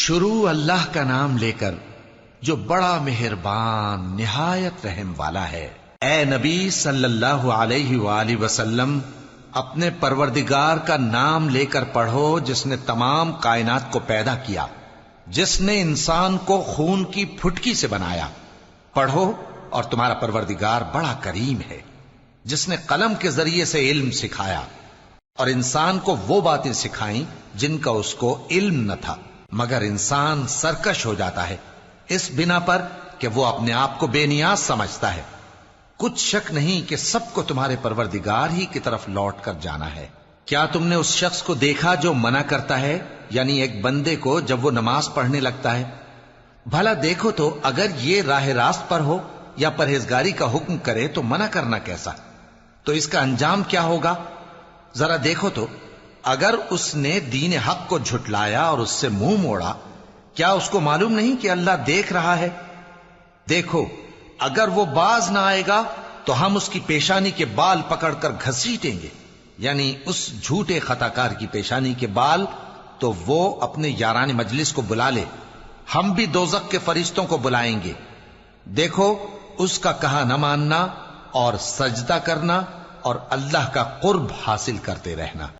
شروع اللہ کا نام لے کر جو بڑا مہربان نہایت رحم والا ہے۔ اے نبی صلی اللہ علیہ وآلہ وسلم، اپنے پروردگار کا نام لے کر پڑھو جس نے تمام کائنات کو پیدا کیا، جس نے انسان کو خون کی پھٹکی سے بنایا۔ پڑھو اور تمہارا پروردگار بڑا کریم ہے، جس نے قلم کے ذریعے سے علم سکھایا اور انسان کو وہ باتیں سکھائیں جن کا اس کو علم نہ تھا، مگر انسان سرکش ہو جاتا ہے اس بنا پر کہ وہ اپنے آپ کو بے نیاز سمجھتا ہے۔ کچھ شک نہیں کہ سب کو تمہارے پروردگار ہی کی طرف لوٹ کر جانا ہے۔ کیا تم نے اس شخص کو دیکھا جو منع کرتا ہے، یعنی ایک بندے کو جب وہ نماز پڑھنے لگتا ہے؟ بھلا دیکھو تو اگر یہ راہ راست پر ہو یا پرہیزگاری کا حکم کرے تو منع کرنا کیسا؟ تو اس کا انجام کیا ہوگا؟ ذرا دیکھو تو اگر اس نے دین حق کو جھٹلایا اور اس سے منہ موڑا، کیا اس کو معلوم نہیں کہ اللہ دیکھ رہا ہے؟ دیکھو اگر وہ باز نہ آئے گا تو ہم اس کی پیشانی کے بال پکڑ کر گھسیٹیں گے، یعنی اس جھوٹے خطا کار کی پیشانی کے بال، تو وہ اپنے یاران مجلس کو بلا لے، ہم بھی دوزخ کے فرشتوں کو بلائیں گے۔ دیکھو اس کا کہا نہ ماننا اور سجدہ کرنا اور اللہ کا قرب حاصل کرتے رہنا۔